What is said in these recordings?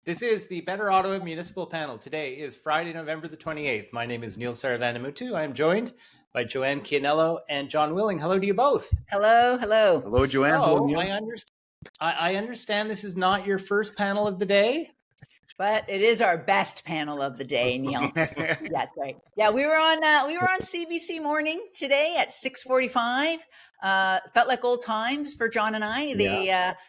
This is the Better Ottawa Municipal Panel. Today is Friday, November the 28th. My name is Neil Saravanamutu. I am joined by Joanne Chianello and John Willing. Hello to you both. Hello, hello. Hello, Joanne. Hello, So Neil. I understand this is not your first panel of the day. But it is our best panel of the day, Neil. That's right. Yeah, we were on CBC Morning today at 6:45. Felt like old times for John and I. They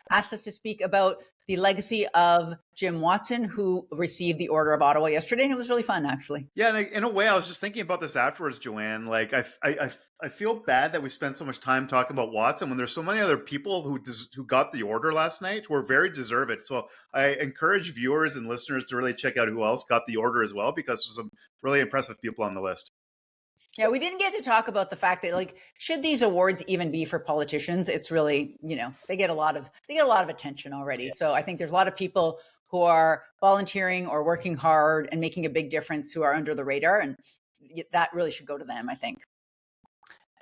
asked us to speak about the legacy of Jim Watson, who received the Order of Ottawa yesterday, and it was really fun, actually. Yeah, in a way, I was just thinking about this afterwards, Joanne. Like, I feel bad that we spent so much time talking about Watson when there's so many other people who got the order last night who are very deserved. So I encourage viewers and listeners to really check out who else got the order as well, because there's some really impressive people on the list. Yeah, we didn't get to talk about the fact that, like, should these awards even be for politicians? It's really, they get a lot of attention already. Yeah. So I think there's a lot of people who are volunteering or working hard and making a big difference who are under the radar, and that really should go to them, I think.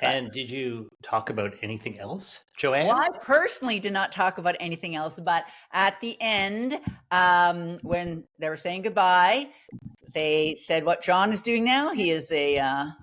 And did you talk about anything else, Joanne? Well, I personally did not talk about anything else, but at the end, when they were saying goodbye, they said what John is doing now. He is a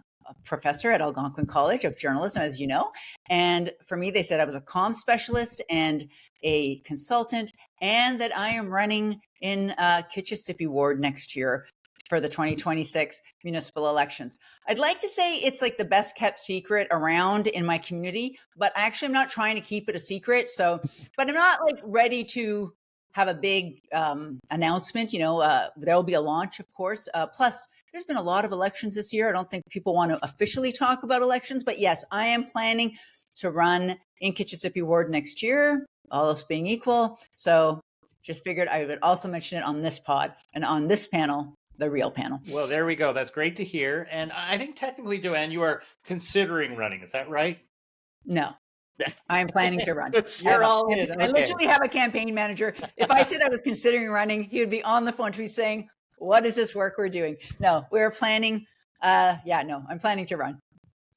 professor at Algonquin College of Journalism, as you know. And for me, they said I was a comm specialist and a consultant, and that I am running in Kitchissippi Ward next year for the 2026 municipal elections. I'd like to say it's like the best kept secret around in my community, but actually I'm not trying to keep it a secret. So, but I'm not like ready to have a big announcement. There will be a launch, of course. Plus, there's been a lot of elections this year. I don't think people want to officially talk about elections, but yes, I am planning to run in Kitchissippi Ward next year, all else being equal. So just figured I would also mention it on this pod and on this panel, the real panel. Well, there we go. That's great to hear. And I think technically, Joanne, you are considering running. Is that right? No. I'm planning to run. You're all in. Okay. I literally have a campaign manager. If I said I was considering running, he would be on the phone to me saying, what is this work we're doing? No, we're planning. I'm planning to run.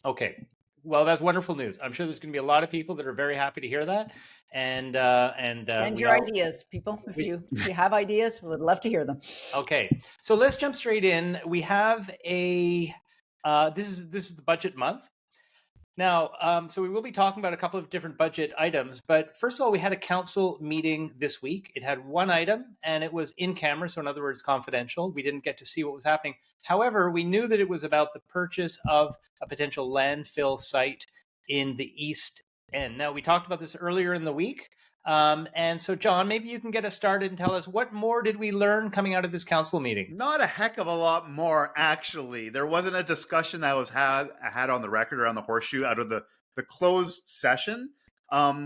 Okay. Well, that's wonderful news. I'm sure there's going to be a lot of people that are very happy to hear that. And your ideas, people. If you have ideas, we would love to hear them. Okay. So let's jump straight in. We have this is the budget month. Now, so we will be talking about a couple of different budget items, but first of all, we had a council meeting this week. It had one item and it was in camera. So in other words, confidential. We didn't get to see what was happening. However, we knew that it was about the purchase of a potential landfill site in the East End. Now, we talked about this earlier in the week. And so, John, maybe you can get us started and tell us what more did we learn coming out of this council meeting? Not a heck of a lot more, actually. There wasn't a discussion that was had on the record or on the horseshoe out of the closed session.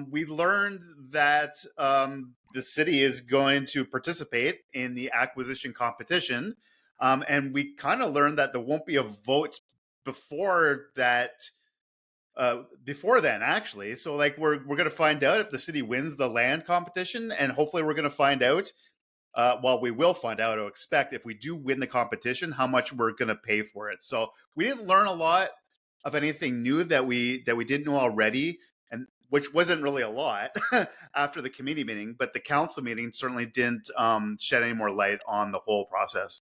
We learned that the city is going to participate in the acquisition competition. And we kind of learned that there won't be a vote before that. Before then, actually. So like we're going to find out if the city wins the land competition, and hopefully we're going to find out, we will find out or expect if we do win the competition, how much we're going to pay for it. So we didn't learn a lot of anything new that we didn't know already, and which wasn't really a lot after the committee meeting, but the council meeting certainly didn't shed any more light on the whole process.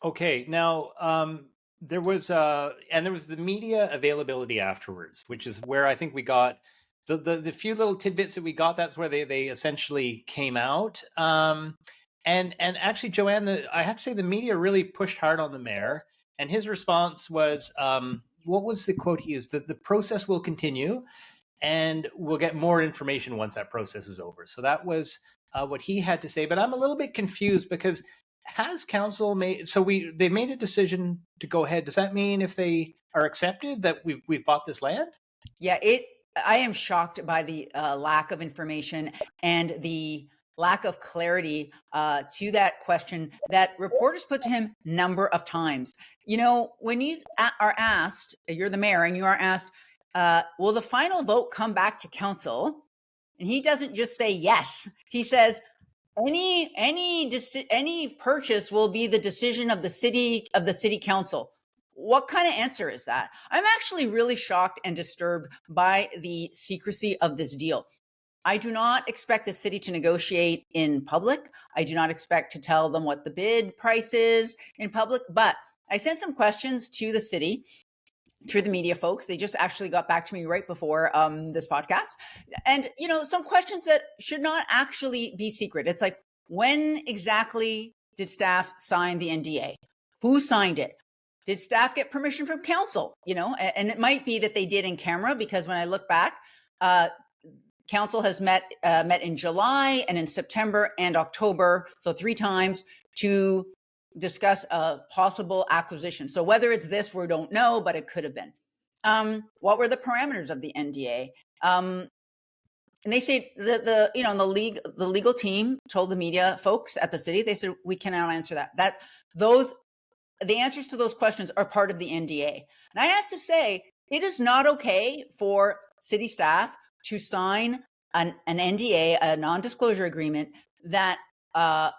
Okay, now there was the media availability afterwards, which is where I think we got the few little tidbits that we got. That's where they essentially came out. And actually, Joanne, I have to say the media really pushed hard on the mayor, and his response was, what was the quote he used? The process will continue, and we'll get more information once that process is over. So that was what he had to say. But I'm a little bit confused because has council made, so they made a decision to go ahead. Does that mean if they are accepted that we've bought this land? Yeah, I am shocked by the lack of information and the lack of clarity to that question that reporters put to him number of times. When you are asked, you're the mayor, and you are asked, will the final vote come back to council? And he doesn't just say yes. He says, any purchase will be the decision of the city council. What kind of answer is that? I'm actually really shocked and disturbed by the secrecy of this deal. I do not expect the city to negotiate in public. I do not expect to tell them what the bid price is in public, but I sent some questions to the city through the media folks. They just actually got back to me right before this podcast. And, some questions that should not actually be secret. It's like, when exactly did staff sign the NDA? Who signed it? Did staff get permission from council? And it might be that they did in camera, because when I look back, council has met in July and in September and October, so 3 times, to discuss a possible acquisition. So whether it's this, we don't know, but it could have been. What were the parameters of the NDA? And they say the legal team told the media folks at the city, they said, we cannot answer that. The answers to those questions are part of the NDA. And I have to say, it is not okay for city staff to sign an NDA, a non-disclosure agreement, that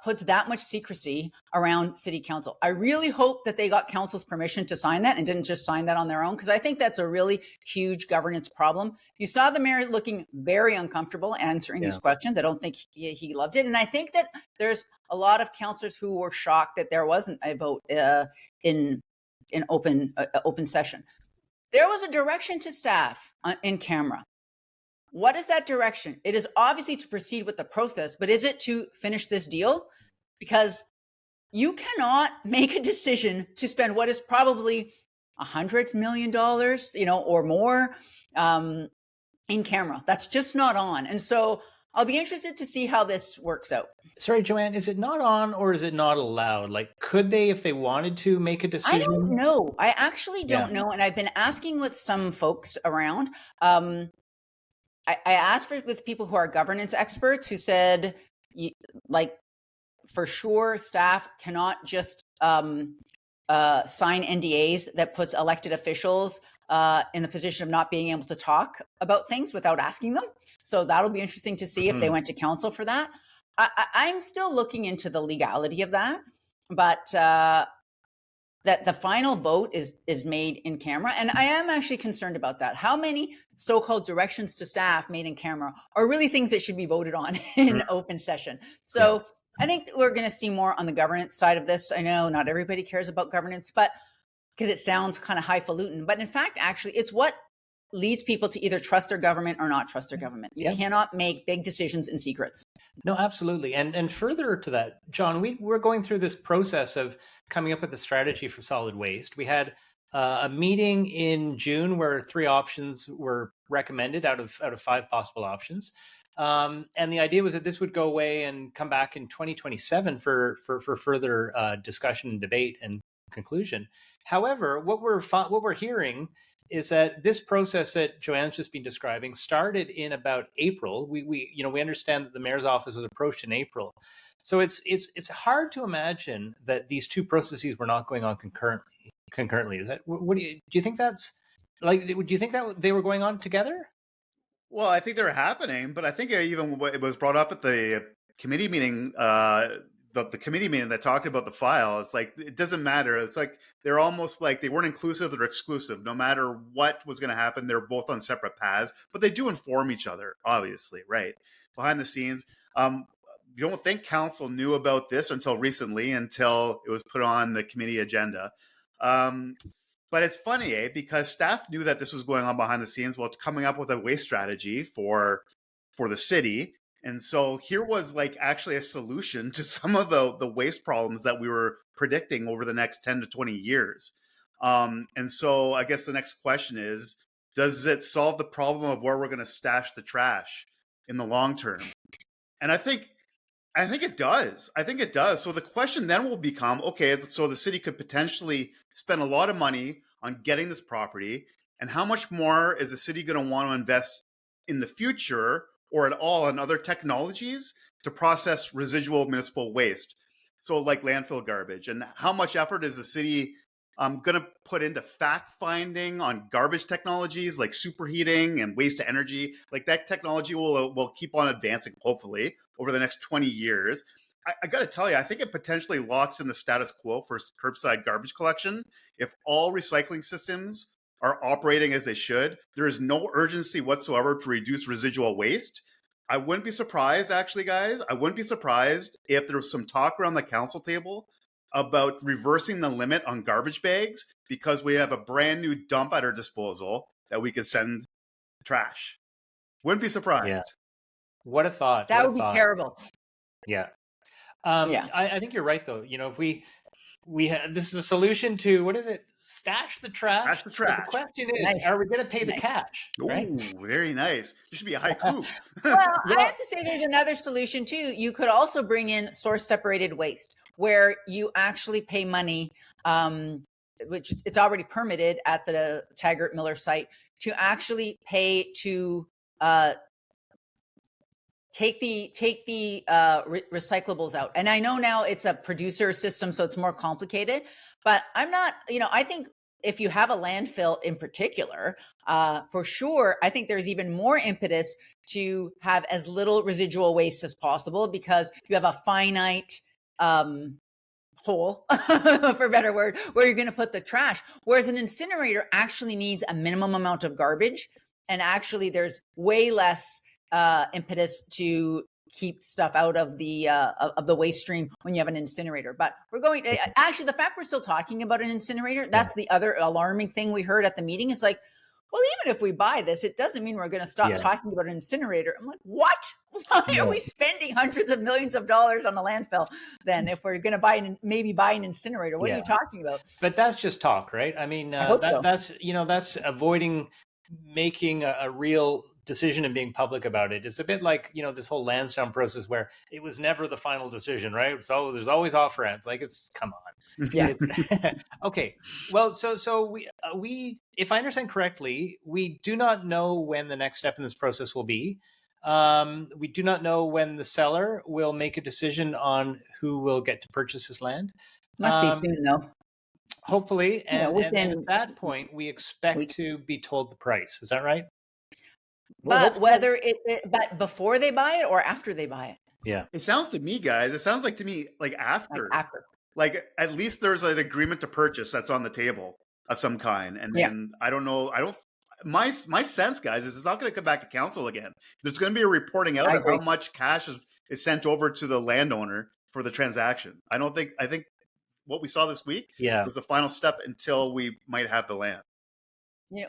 puts that much secrecy around city council. I really hope that they got council's permission to sign that and didn't just sign that on their own, because I think that's a really huge governance problem. You saw the mayor looking very uncomfortable answering these questions. I don't think he loved it. And I think that there's a lot of councillors who were shocked that there wasn't a vote in open session. There was a direction to staff in camera. What is that direction? It is obviously to proceed with the process, but is it to finish this deal? Because you cannot make a decision to spend what is probably $100 million, or more in camera. That's just not on. And so I'll be interested to see how this works out. Sorry, Joanne, is it not on or is it not allowed? Like, could they, if they wanted to, make a decision? I don't know. I actually don't know. And I've been asking with some folks around. I asked with people who are governance experts, who said, for sure, staff cannot just sign NDAs that puts elected officials in the position of not being able to talk about things without asking them. So that'll be interesting to see if they went to council for that. I'm still looking into the legality of that, but that the final vote is made in camera. And I am actually concerned about that. How many so-called directions to staff made in camera are really things that should be voted on in open session? So I think we're going to see more on the governance side of this. I know not everybody cares about governance, but because it sounds kind of highfalutin, but in fact, actually, it's what leads people to either trust their government or not trust their government. You cannot make big decisions in secrets. No, absolutely. And further to that, John, we're going through this process of coming up with a strategy for solid waste. We had a meeting in June where 3 options were recommended out of 5 possible options. And the idea was that this would go away and come back in 2027 for further discussion and debate and conclusion. However, what we're hearing is that this process that Joanne's just been describing started in about April. We understand that the mayor's office was approached in April. So it's hard to imagine that these 2 processes were not going on concurrently. Is that, do you think that's like, do you think that they were going on together? Well, I think they're happening, but I think even it was brought up at the committee meeting, the committee meeting that talked about the file. It's like, it doesn't matter. It's like, they're almost like they weren't inclusive, they're exclusive. No matter what was going to happen, they're both on separate paths, but they do inform each other, obviously, right? Behind the scenes. You don't think council knew about this until recently, until it was put on the committee agenda. But it's funny, because staff knew that this was going on behind the scenes while coming up with a waste strategy for the city. And so here was like actually a solution to some of the waste problems that we were predicting over the next 10 to 20 years. And so I guess the next question is, does it solve the problem of where we're going to stash the trash in the long term? And I think it does. I think it does. So the question then will become, okay, so the city could potentially spend a lot of money on getting this property. And how much more is the city going to want to invest in the future or at all in other technologies to process residual municipal waste? So like landfill garbage. And how much effort is the city going to put into fact finding on garbage technologies like superheating and waste to energy? Like that technology will keep on advancing, hopefully, over the next 20 years. I got to tell you, I think it potentially locks in the status quo for curbside garbage collection. If all recycling systems are operating as they should, there is no urgency whatsoever to reduce residual waste. I wouldn't be surprised, actually, guys. I wouldn't be surprised if there was some talk around the council table about reversing the limit on garbage bags because we have a brand new dump at our disposal that we could send trash. Wouldn't be surprised. Yeah. What a thought. That What a would be thought. terrible. Yeah. Yeah. I think you're right, though. You know, if we have, this is a solution to, what is it? Stash the trash. Stash the But trash. the question is, Nice. are we going to pay the Nice. cash? Right? Ooh, very nice. There should be a haiku. Well, I have to say there's another solution too. You could also bring in source separated waste where you actually pay money, which it's already permitted at the Taggart Miller site, to actually pay to take the recyclables out. And I know now it's a producer system, so it's more complicated, but I'm not, I think if you have a landfill in particular, for sure, I think there's even more impetus to have as little residual waste as possible because you have a finite hole, for a better word, where you're going to put the trash. Whereas an incinerator actually needs a minimum amount of garbage. And actually there's way less impetus to keep stuff out of the waste stream when you have an incinerator. But we're going to, actually, the fact we're still talking about an incinerator, that's the other alarming thing we heard at the meeting. It's like, well, even if we buy this, it doesn't mean we're going to stop talking about an incinerator. I'm like, what? Why are we spending hundreds of millions of dollars on a landfill then if we're going to maybe buy an incinerator? What are you talking about? But that's just talk, right? I mean, that's avoiding making a real decision and being public about it. It's a bit like, this whole Lansdowne process where it was never the final decision, right? So there's always off ramps. Like, it's, come on. Yeah. Okay. Well, so we, if I understand correctly, we do not know when the next step in this process will be. We do not know when the seller will make a decision on who will get to purchase his land. Must be soon though. Hopefully. And at that point, we expect to be told the price. Is that right? But but before they buy it or after they buy it? Yeah. It sounds to me, guys, like after. Like after. Like at least there's an agreement to purchase that's on the table of some kind. And then I don't know. My sense, guys, is it's not going to come back to council again. There's going to be a reporting out of how much cash is sent over to the landowner for the transaction. I think what we saw this week was the final step until we might have the land.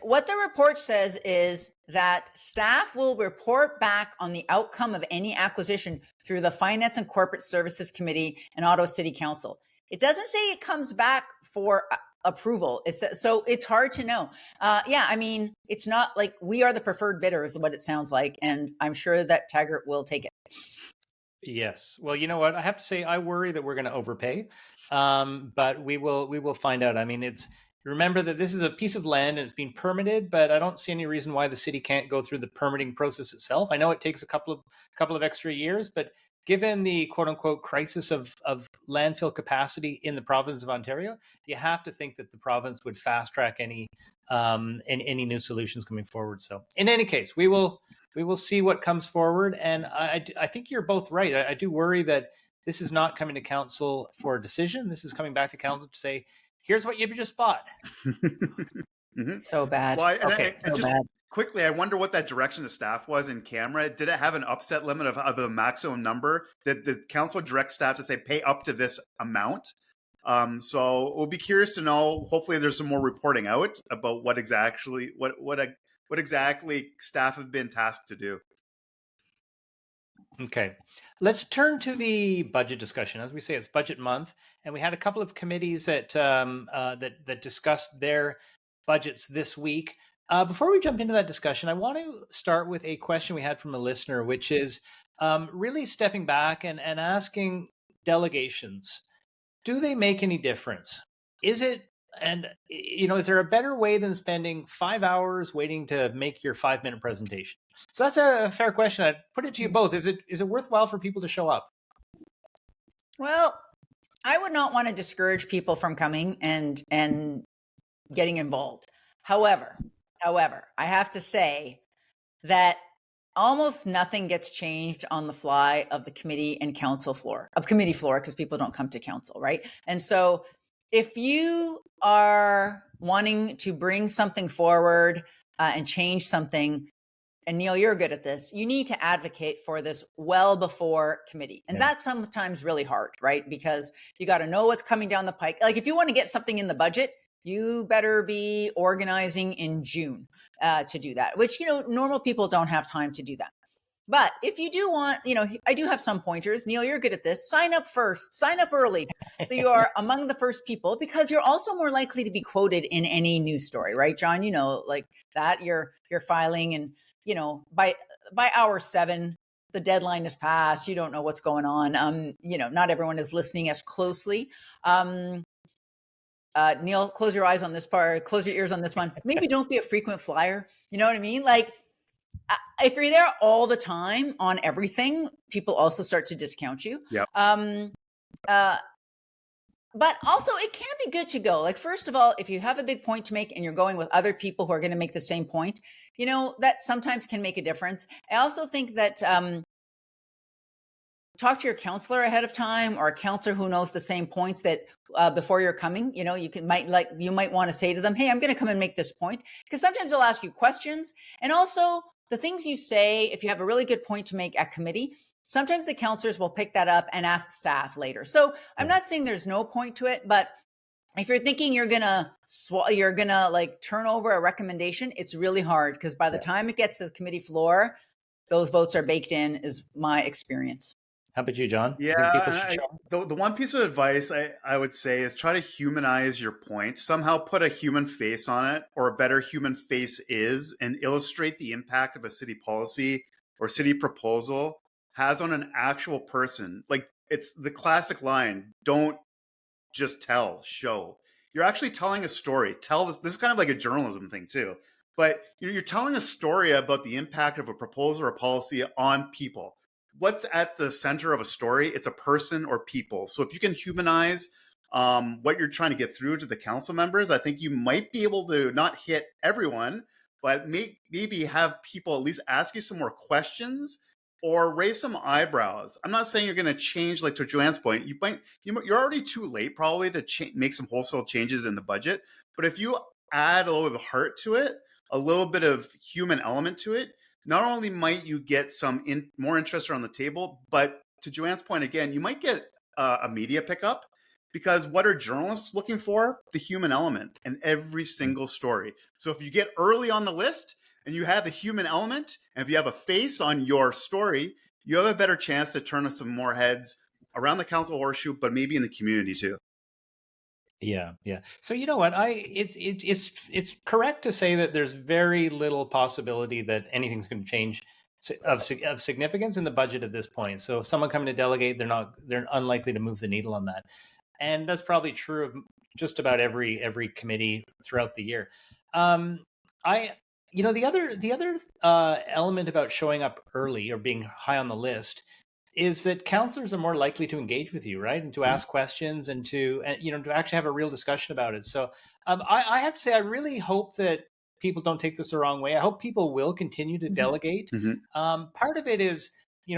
What the report says is that staff will report back on the outcome of any acquisition through the Finance and Corporate Services Committee and Ottawa City Council. It doesn't say it comes back for approval. So it's hard to know. I mean, it's not like we are the preferred bidder is what it sounds like. And I'm sure that Taggart will take it. Yes. Well, you know what? I have to say, I worry that we're going to overpay. But we will find out. I mean, remember that this is a piece of land and it's been permitted, but I don't see any reason why the city can't go through the permitting process itself. I know it takes a couple of extra years, but given the quote unquote crisis of landfill capacity in the province of Ontario, you have to think that the province would fast track any new solutions coming forward. So in any case, we will see what comes forward. And I think you're both right. I do worry that this is not coming to council for a decision. This is coming back to council to say, here's what you just bought. So bad. Well, so bad. Quickly, I wonder what that direction of staff was in camera. Did it have an upset limit of the maximum number? Did the council direct staff to say pay up to this amount? So we'll be curious to know. Hopefully, there's some more reporting out about what exactly staff have been tasked to do. Okay, let's turn to the budget discussion. As we say, it's budget month, and we had a couple of committees that that discussed their budgets this week. Before we jump into that discussion, I want to start with a question we had from a listener, which is really stepping back and asking delegations, do they make any difference? Is there a better way than spending 5 hours waiting to make your 5-minute presentation? So that's a fair question. I'd put it to you both. Is it worthwhile for people to show up? Well, I would not want to discourage people from coming and getting involved. However, I have to say that almost nothing gets changed on the fly of the committee and council floor, because people don't come to council, right? And so if you are wanting to bring something forward and change something, and Neil, you're good at this, you need to advocate for this well before committee. And that's sometimes really hard, right? Because you got to know what's coming down the pike. Like if you want to get something in the budget, you better be organizing in June to do that, which, normal people don't have time to do that. But if you do want, I do have some pointers. Neil, you're good at this. Sign up first, sign up early. So you are among the first people, because you're also more likely to be quoted in any news story, right, John? Like that you're filing, and, by hour 7, the deadline is passed. You don't know what's going on. Not everyone is listening as closely. Neil, close your eyes on this part, close your ears on this one. Maybe don't be a frequent flyer. You know what I mean? Like, if you're there all the time on everything, people also start to discount you. Yeah. But also it can be good to go. Like, first of all, if you have a big point to make and you're going with other people who are going to make the same point, that sometimes can make a difference. I also think that talk to your counselor ahead of time, or a counselor who knows the same points that before you're coming. You might want to say to them, hey, I'm going to come and make this point, because sometimes they'll ask you questions. And also the things you say, if you have a really good point to make at committee, sometimes the counselors will pick that up and ask staff later. So I'm not saying there's no point to it, but if you're thinking you're gonna like turn over a recommendation, it's really hard, because by the time it gets to the committee floor, those votes are baked in, is my experience. How about you, John? Yeah, the one piece of advice I would say is try to humanize your point. Somehow put a human face on it, or a better human face is, and illustrate the impact of a city policy or city proposal has on an actual person. Like, it's the classic line, don't just tell, show. You're actually telling a story. This is kind of like a journalism thing too. But you're telling a story about the impact of a proposal or a policy on people. What's at the center of a story? It's a person or people. So if you can humanize what you're trying to get through to the council members, I think you might be able to not hit everyone, but maybe have people at least ask you some more questions or raise some eyebrows. I'm not saying you're going to change, like to Joanne's point, you're already too late probably to make some wholesale changes in the budget. But if you add a little bit of heart to it, a little bit of human element to it, not only might you get some more interest around the table, but to Joanne's point again, you might get a media pickup, because what are journalists looking for? The human element in every single story. So if you get early on the list and you have the human element, and if you have a face on your story, you have a better chance to turn some more heads around the council horseshoe, but maybe in the community too. Yeah. So you know what? It's correct to say that there's very little possibility that anything's going to change of significance in the budget at this point. So if someone coming to delegate, they're unlikely to move the needle on that, and that's probably true of just about every committee throughout the year. The other element about showing up early or being high on the list is that counselors are more likely to engage with you, right? And to ask questions, and to actually have a real discussion about it. So I have to say, I really hope that people don't take this the wrong way. I hope people will continue to delegate. Part of it is,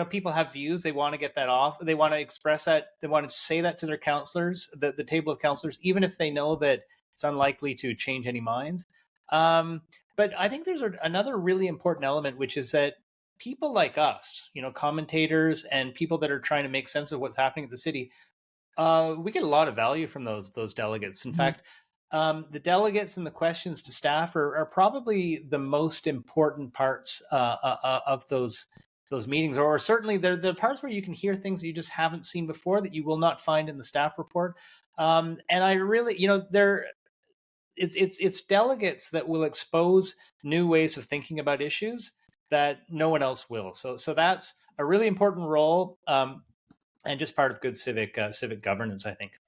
people have views. They want to get that off. They want to express that. They want to say that to their counselors, the table of counselors, even if they know that it's unlikely to change any minds. But I think there's another really important element, which is that people like us, commentators and people that are trying to make sense of what's happening at the city, we get a lot of value from those delegates. In fact, the delegates and the questions to staff are probably the most important parts of those meetings, or certainly they're the parts where you can hear things that you just haven't seen before, that you will not find in the staff report. And I really, it's delegates that will expose new ways of thinking about issues that no one else will. So that's a really important role, and just part of good civic governance, I think.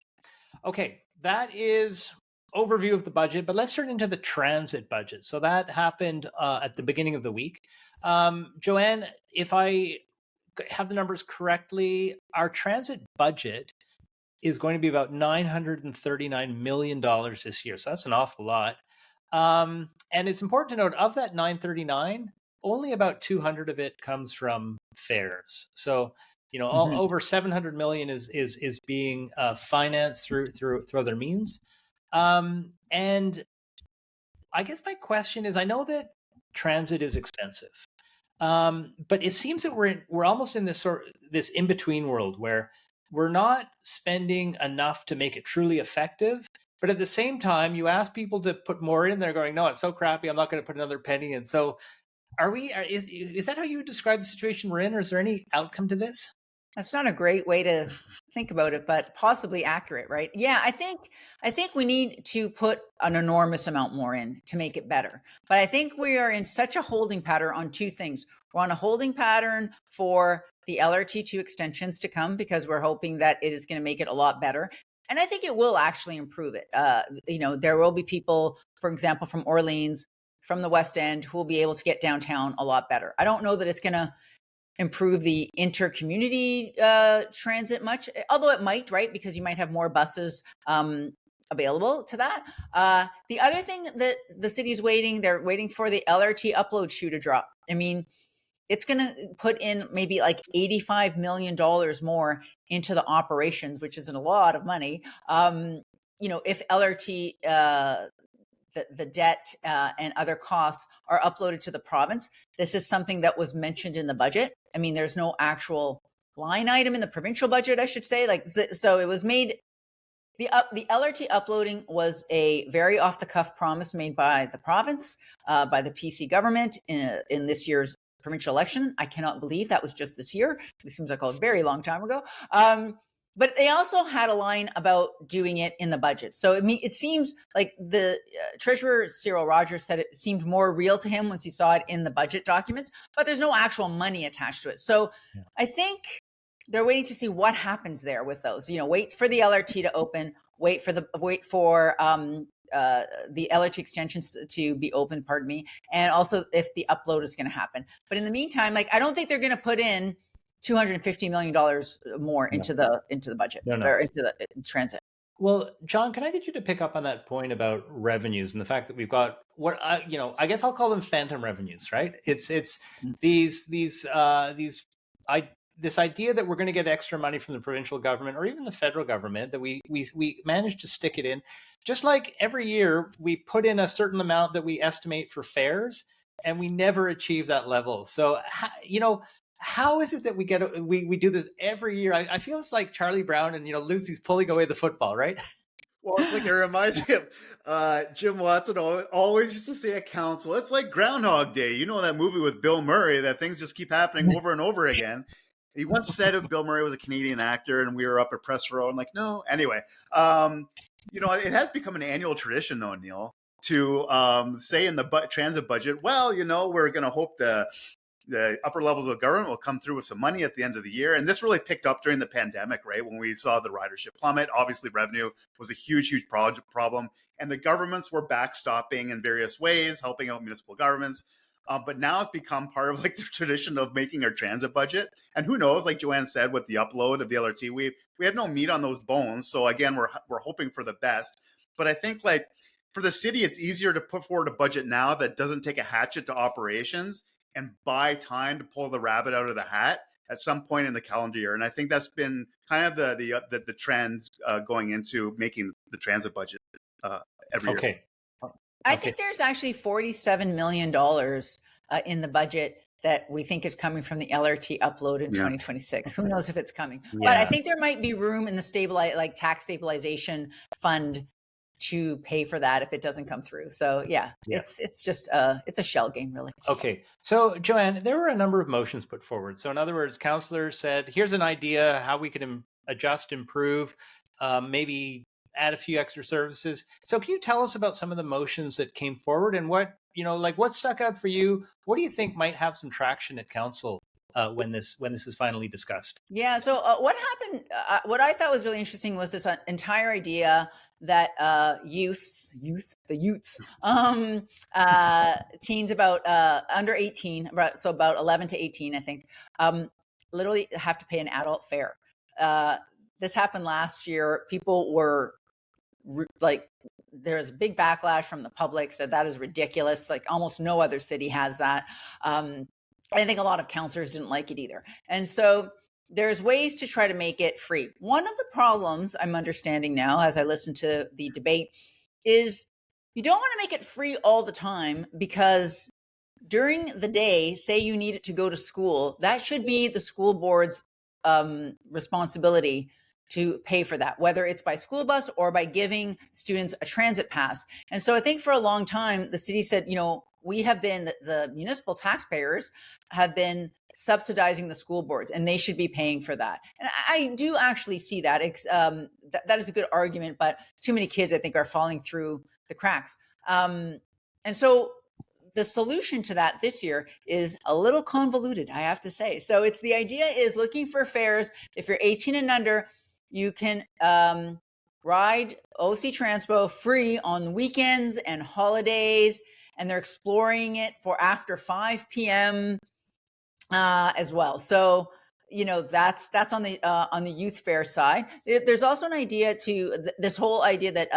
Okay, that is overview of the budget, but let's turn into the transit budget. So that happened at the beginning of the week. Joanne, if I have the numbers correctly, our transit budget is going to be about $939 million this year. So that's an awful lot. And it's important to note, of that 939, only about 200 of it comes from fares. So, over 700 million is being financed through other means. And I guess my question is, I know that transit is expensive. But it seems that we're almost in this in between world where we're not spending enough to make it truly effective. But at the same time, you ask people to put more in, they're going, no, it's so crappy. I'm not going to put another penny in. So is that how you would describe the situation we're in, or is there any outcome to this? That's not a great way to think about it, but possibly accurate, right? Yeah, I think we need to put an enormous amount more in to make it better. But I think we are in such a holding pattern on two things. We're on a holding pattern for the LRT2 extensions to come because we're hoping that it is going to make it a lot better. And I think it will actually improve it. There will be people, for example, from Orleans, from the West End, who will be able to get downtown a lot better. I don't know that it's going to improve the inter-community transit much, although it might, right? Because you might have more buses available to that. The other thing that the city's they're waiting for the LRT upload shoe to drop. I mean, it's going to put in maybe like $85 million more into the operations, which isn't a lot of money. If LRT, the debt and other costs are uploaded to the province. This is something that was mentioned in the budget. I mean, there's no actual line item in the provincial budget, I should say. So it was made. The LRT uploading was a very off the cuff promise made by the province, by the PC government in this year's provincial election. I cannot believe that was just this year. It seems like a very long time ago. But they also had a line about doing it in the budget. So it seems like the Treasurer Cyril Rogers said it seemed more real to him once he saw it in the budget documents, but there's no actual money attached to it. So I think they're waiting to see what happens there with those. Wait for the LRT to open, wait for the LRT extensions to be open, pardon me, and also if the upload is going to happen. But in the meantime, I don't think they're going to put in $250 million more into the budget or into the transit. Well, John, can I get you to pick up on that point about revenues and the fact that we've got what I guess I'll call them phantom revenues, right? It's this idea that we're going to get extra money from the provincial government or even the federal government, that we managed to stick it in. Just like every year we put in a certain amount that we estimate for fares, and we never achieve that level. So how is it that we do this every year? I feel it's like Charlie Brown and Lucy's pulling away the football, right? Well, it's like it reminds me of Jim Watson always used to say at council, it's like Groundhog Day. You know that movie with Bill Murray that things just keep happening over and over again. He once said if Bill Murray was a Canadian actor and we were up at press row, I'm like, no. Anyway, it has become an annual tradition, though, Neil, to say in the transit budget, well, we're going to hope the upper levels of government will come through with some money at the end of the year. And this really picked up during the pandemic, right? When we saw the ridership plummet, obviously revenue was a huge problem. And the governments were backstopping in various ways, helping out municipal governments. But now it's become part of the tradition of making our transit budget. And who knows, like Joanne said, with the upload of the LRT, we have no meat on those bones. So again, we're hoping for the best. But I think for the city, it's easier to put forward a budget now that doesn't take a hatchet to operations and buy time to pull the rabbit out of the hat at some point in the calendar year. And I think that's been kind of the trend going into making the transit budget every year. Okay. I think there's actually $47 million in the budget that we think is coming from the LRT upload in 2026. Who knows if it's coming? Yeah. But I think there might be room in the tax stabilization fund to pay for that if it doesn't come through. So it's just it's a shell game, really. Okay. So Joanne, there were a number of motions put forward. So in other words, councillors said, here's an idea how we could adjust, improve, maybe add a few extra services. So can you tell us about some of the motions that came forward and what stuck out for you? What do you think might have some traction at council when this is finally discussed? Yeah. So what happened? What I thought was really interesting was this entire idea that teens about under 18, about 11 to 18, I think, literally have to pay an adult fare. This happened last year. People were there's a big backlash from the public, said that is ridiculous. Almost no other city has that. I think a lot of councillors didn't like it either. And so there's ways to try to make it free. One of the problems I'm understanding now, as I listen to the debate, is you don't want to make it free all the time because during the day, say you need it to go to school, that should be the school board's responsibility to pay for that, whether it's by school bus or by giving students a transit pass. And so I think for a long time, the city said, we have been, the municipal taxpayers have been subsidizing the school boards, and they should be paying for that. And I do actually see that. That is a good argument, but too many kids, I think, are falling through the cracks. And so the solution to that this year is a little convoluted, I have to say. So it's the idea is looking for fares. If you're 18 and under, you can ride OC Transpo free on weekends and holidays, and they're exploring it for after 5 p.m. As well. So that's on the youth fare side. There's also an idea to this whole idea that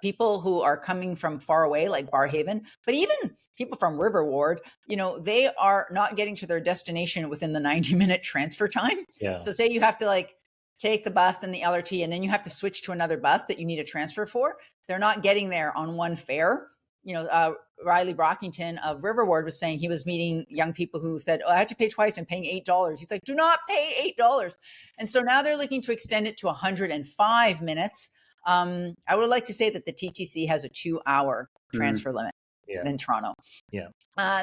people who are coming from far away, like Barrhaven, but even people from River Ward, they are not getting to their destination within the 90-minute transfer time. Yeah. So say you have to take the bus and the LRT, and then you have to switch to another bus that you need a transfer for. They're not getting there on one fare. Riley Brockington of River Ward was saying he was meeting young people who said, I had to pay twice. I'm paying $8. He's like, do not pay $8. And so now they're looking to extend it to 105 minutes. I would like to say that the TTC has a 2-hour transfer limit in Toronto. Yeah.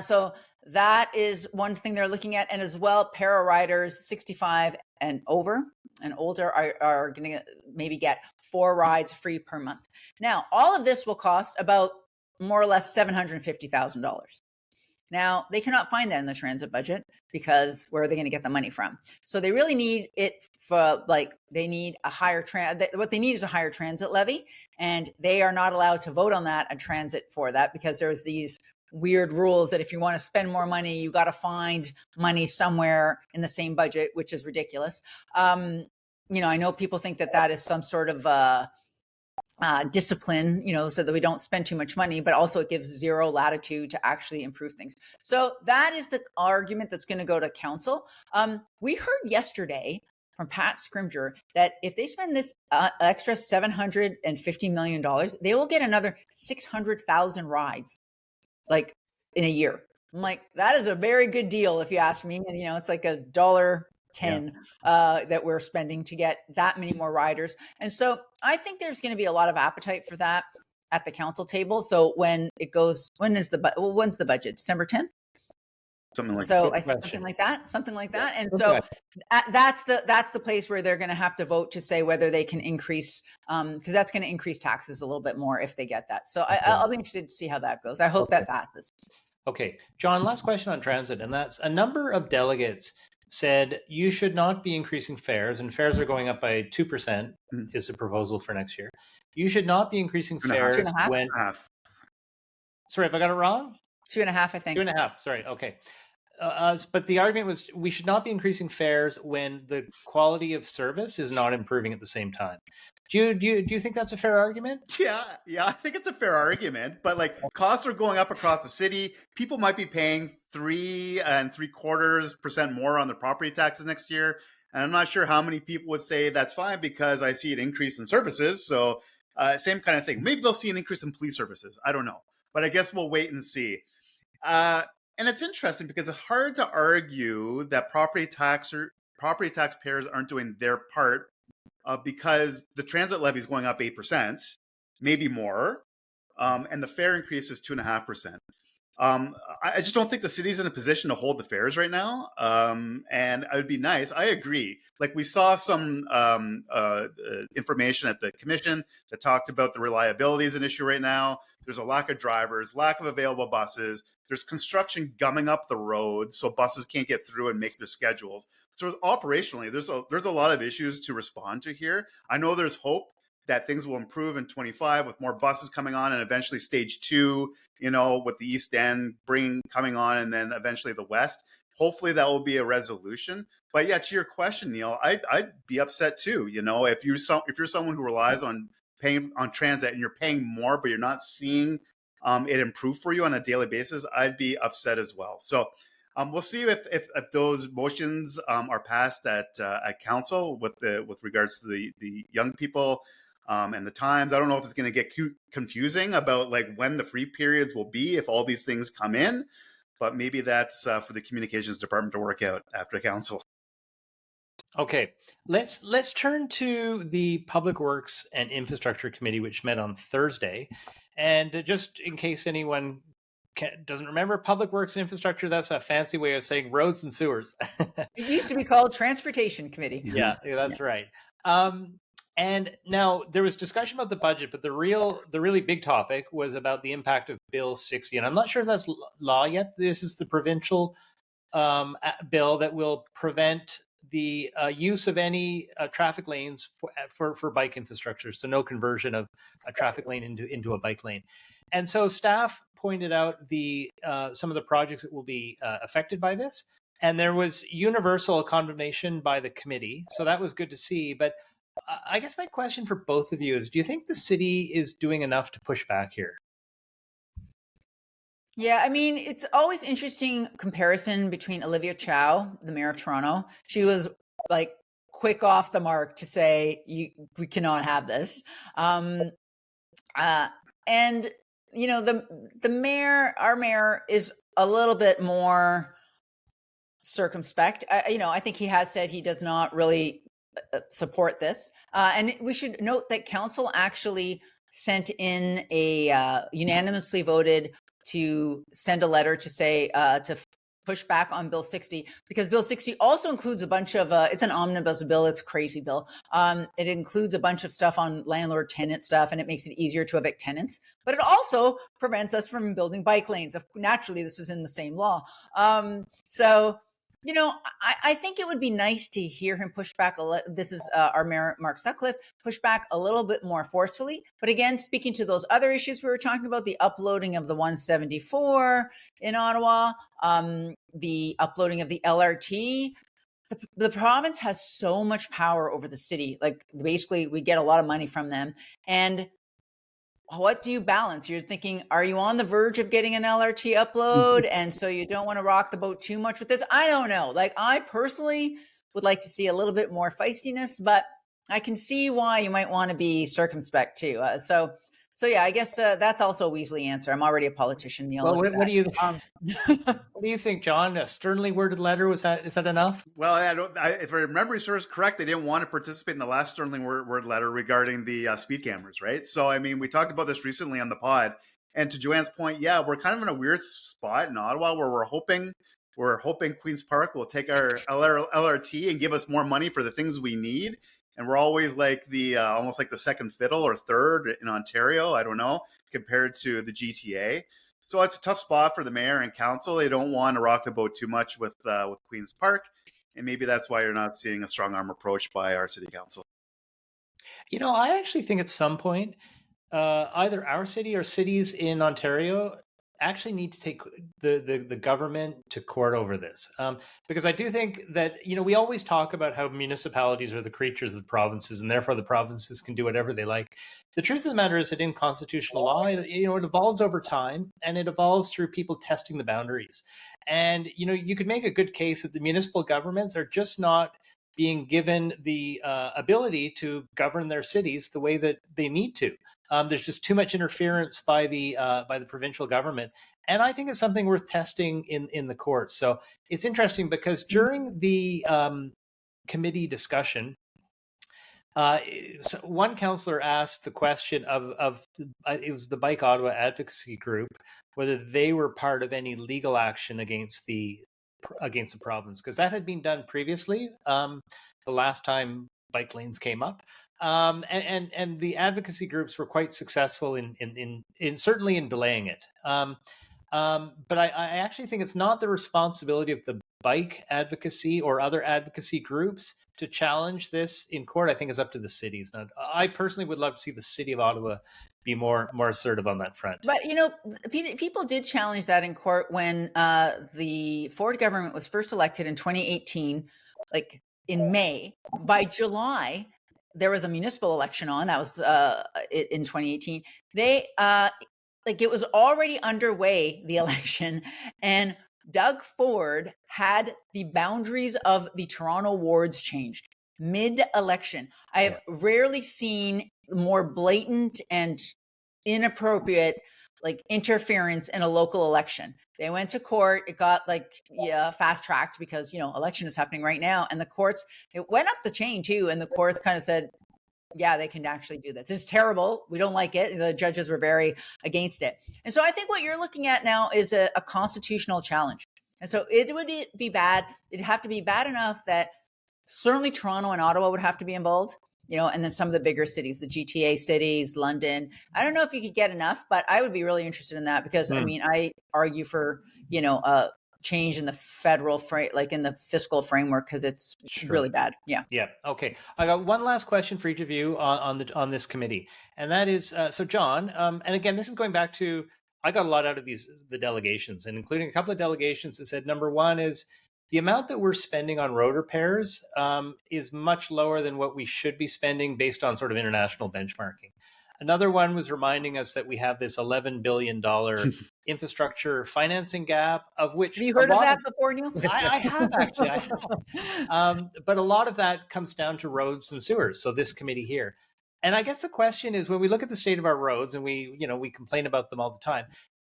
So that is one thing they're looking at. And as well, para riders 65 and over and older are going to maybe get 4 rides free per month. Now, all of this will cost about more or less $750,000. Now, they cannot find that in the transit budget because where are they going to get the money from? So they really need it for they need a higher what they need is a higher transit levy, and they are not allowed to vote on that and transit for that because there's these weird rules that if you want to spend more money, you got to find money somewhere in the same budget, which is ridiculous. I know people think that is some sort of discipline, so that we don't spend too much money, but also it gives zero latitude to actually improve things. So that is the argument that's going to go to council. We heard yesterday from Pat Scrimger that if they spend this extra $750 million, they will get another 600,000 rides in a year. I'm like, that is a very good deal if you ask me. It's like $1.10 that we're spending to get that many more riders. And so I think there's going to be a lot of appetite for that at the council table. So when's the budget? December 10th? Something like that. Something like that. And so that's the place where they're going to have to vote to say whether they can increase, because that's going to increase taxes a little bit more if they get that. So I'll be interested to see how that goes. I hope that passes. Okay, John, last question on transit, and that's a number of delegates said you should not be increasing fares, and fares are going up by 2% is the proposal for next year. You should not be increasing fares when... Sorry, if I got it wrong? 2.5, I think. 2.5, sorry, okay. But the argument was we should not be increasing fares when the quality of service is not improving at the same time. Do you think that's a fair argument? Yeah, I think it's a fair argument. But costs are going up across the city. People might be paying 3 3/4% more on their property taxes next year. And I'm not sure how many people would say that's fine because I see an increase in services. So same kind of thing. Maybe they'll see an increase in police services. I don't know. But I guess we'll wait and see. And it's interesting because it's hard to argue that property taxpayers aren't doing their part because the transit levy is going up 8%, maybe more, and the fare increase is 2.5%. I just don't think the city's in a position to hold the fares right now. And it would be nice. I agree. We saw some information at the commission that talked about the reliability is an issue right now. There's a lack of drivers, lack of available buses. There's construction gumming up the roads, so buses can't get through and make their schedules. So operationally, there's a lot of issues to respond to here. I know there's hope that things will improve in 25 with more buses coming on and eventually stage 2, with the East End coming on and then eventually the West. Hopefully that will be a resolution. But yeah, to your question, Neil, I'd be upset too. If you're someone who relies on paying on transit and you're paying more, but you're not seeing it improve for you on a daily basis, I'd be upset as well. So we'll see if those motions are passed at council with regards to the young people and the times. I don't know if it's going to get confusing about like when the free periods will be if all these things come in, but maybe that's for the communications department to work out after council. Okay, let's turn to the Public Works and Infrastructure Committee, which met on Thursday. And just in case anyone doesn't remember, Public Works and Infrastructure, that's a fancy way of saying roads and sewers. It used to be called Transportation Committee. Yeah, that's right. And now there was discussion about the budget, but the really big topic was about the impact of Bill 60. And I'm not sure if that's law yet. This is the provincial bill that will prevent the use of any traffic lanes for bike infrastructure. So no conversion of a traffic lane into a bike lane. And so staff pointed out the some of the projects that will be affected by this. And there was universal condemnation by the committee. So that was good to see. But I guess my question for both of you is, do you think the city is doing enough to push back here? Yeah, I mean, it's always interesting comparison between Olivia Chow, the mayor of Toronto. She was like quick off the mark to say we cannot have this. And you know, the mayor, our mayor, is a little bit more circumspect. I think he has said he does not really support this. And we should note that council actually sent in a unanimously voted to send a letter to say to push back on Bill 60, because Bill 60 also includes a bunch of it's an omnibus bill. It's a crazy bill. It includes a bunch of stuff on landlord tenant stuff, and it makes it easier to evict tenants, but it also prevents us from building bike lanes. Naturally, this is in the same law. So I think it would be nice to hear him push back. This is our mayor, Mark Sutcliffe, push back a little bit more forcefully. But again, speaking to those other issues we were talking about, the uploading of the 174 in Ottawa, the uploading of the LRT, the province has so much power over the city. Like basically, we get a lot of money from them. And what do you balance? You're thinking, are you on the verge of getting an LRT upload? And so you don't want to rock the boat too much with this? I don't know. Like, I personally would like to see a little bit more feistiness, but I can see why you might want to be circumspect too. So yeah, I guess that's also a Weasley answer. I'm already a politician. Well, what do you what do you think, John? A sternly worded letter, is that enough? Well, if I remember serves correct, they didn't want to participate in the last sternly word letter regarding the speed cameras, right? So I mean, we talked about this recently on the pod, and to Joanne's point, yeah, we're kind of in a weird spot in Ottawa where we're hoping Queen's Park will take our LRT and give us more money for the things we need. And we're always like the almost like the second fiddle or third in Ontario, I don't know, compared to the GTA. So it's a tough spot for the mayor and council. They don't want to rock the boat too much with Queen's Park. And maybe that's why you're not seeing a strong arm approach by our city council. I actually think at some point, either our city or cities in Ontario actually need to take the government to court over this, because I do think that we always talk about how municipalities are the creatures of the provinces, and therefore the provinces can do whatever they like. The truth of the matter is that in constitutional law, it evolves over time, and it evolves through people testing the boundaries. And you could make a good case that the municipal governments are just not being given the ability to govern their cities the way that they need to. There's just too much interference by the provincial government, and I think it's something worth testing in the courts. So it's interesting because during the committee discussion, so one councillor asked the question of it was the Bike Ottawa advocacy group, whether they were part of any legal action against the province, because that had been done previously, the last time bike lanes came up. And the advocacy groups were quite successful in certainly in delaying it. But I actually think it's not the responsibility of the bike advocacy or other advocacy groups to challenge this in court. I think it's up to the cities. Now, I personally would love to see the City of Ottawa be more assertive on that front. But people did challenge that in court when the Ford government was first elected in 2018, like in May. By July, there was a municipal election on. That was in 2018. They it was already underway, the election, and Doug Ford had the boundaries of the Toronto wards changed mid-election. I have rarely seen more blatant and inappropriate like interference in a local election. They went to court. It got like fast tracked because election is happening right now, and the courts, it went up the chain too, and the courts kind of said, yeah, they can actually do this. It's terrible. We don't like it. The judges were very against it. And so I think what you're looking at now is a constitutional challenge. And so it would be bad. It'd have to be bad enough that certainly Toronto and Ottawa would have to be involved, and then some of the bigger cities, the GTA cities, London. I don't know if you could get enough, but I would be really interested in that because, I mean, I argue for, change in the federal like in the fiscal framework because it's really bad. Yeah. Yeah. Okay. I got one last question for each of you on this committee, and that is so John. And again, this is going back to I got a lot out of the delegations, and including a couple of delegations that said number one is the amount that we're spending on road repairs is much lower than what we should be spending based on sort of international benchmarking. Another one was reminding us that we have this $11 billion infrastructure financing gap, of which have you heard of that before, Neil? I have actually. But a lot of that comes down to roads and sewers. So this committee here. And I guess the question is, when we look at the state of our roads and we complain about them all the time,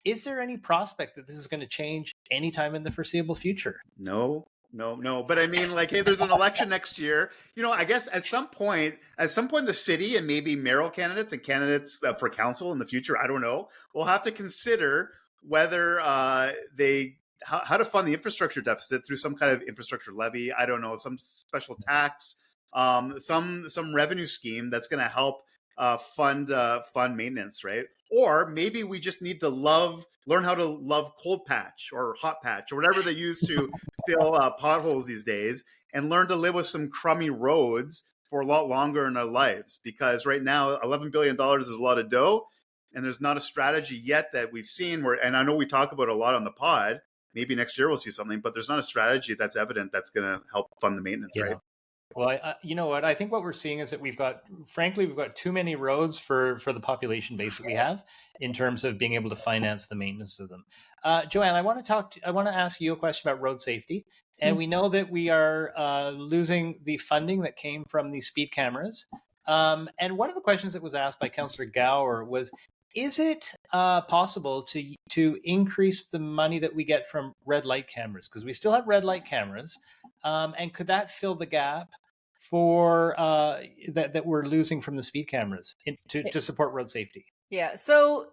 is there any prospect that this is going to change anytime in the foreseeable future? No. But I mean, like, hey, there's an election next year. I guess at some point, the city and maybe mayoral candidates and candidates for council in the future, I don't know, will have to consider whether how to fund the infrastructure deficit through some kind of infrastructure levy. I don't know, some special tax, some revenue scheme that's going to help fund maintenance, right? Or maybe we just need to learn how to love cold patch or hot patch or whatever they use to fill potholes these days, and learn to live with some crummy roads for a lot longer in our lives. Because right now, $11 billion is a lot of dough, and there's not a strategy yet that we've seen and I know we talk about a lot on the pod. Maybe next year we'll see something, but there's not a strategy that's evident that's going to help fund the maintenance, right? Well, you know what? I think what we're seeing is that we've got too many roads for the population base that we have in terms of being able to finance the maintenance of them. Joanne, I want to ask you a question about road safety. And we know that we are losing the funding that came from the speed cameras. And one of the questions that was asked by Councillor Gower was, is it possible to increase the money that we get from red light cameras? Because we still have red light cameras. And could that fill the gap for that we're losing from the speed cameras to support road safety? Yeah. So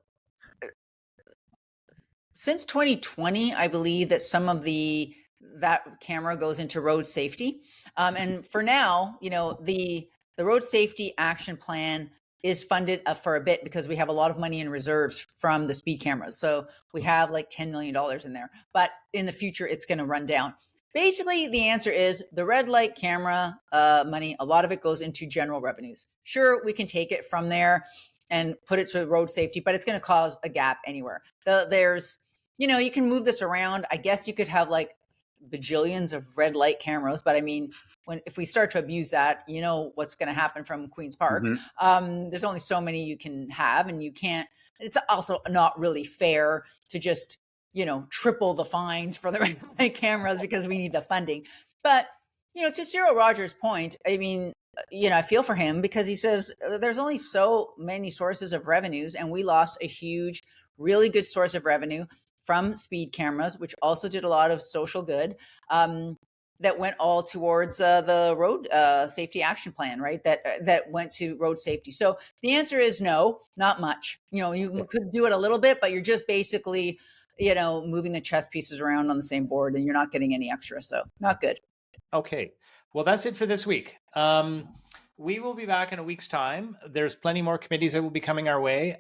since 2020, I believe that some of that camera goes into road safety. And for now, the road safety action plan is funded for a bit because we have a lot of money in reserves from the speed cameras. So we have like $10 million in there, but in the future, it's going to run down. Basically, the answer is the red light camera money, a lot of it goes into general revenues. Sure, we can take it from there and put it to road safety, but it's going to cause a gap anywhere. There's, you can move this around. I guess you could have like bajillions of red light cameras, but I mean, if we start to abuse that, what's going to happen from Queen's Park. Mm-hmm. There's only so many you can have, and you can't. It's also not really fair to just triple the fines for the red light cameras because we need the funding. But to Cyril Rogers' point, I mean, I feel for him because he says there's only so many sources of revenues, and we lost a huge, really good source of revenue from speed cameras, which also did a lot of social good, that went all towards the road safety action plan, right? That went to road safety. So the answer is no, not much. You could do it a little bit, but you're just basically, moving the chess pieces around on the same board, and you're not getting any extra. So not good. Okay. Well, that's it for this week. We will be back in a week's time. There's plenty more committees that will be coming our way.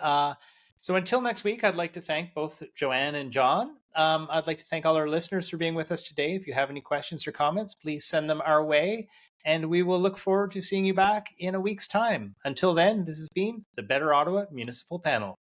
So until next week, I'd like to thank both Joanne and John. I'd like to thank all our listeners for being with us today. If you have any questions or comments, please send them our way, and we will look forward to seeing you back in a week's time. Until then, this has been the Better Ottawa Municipal Panel.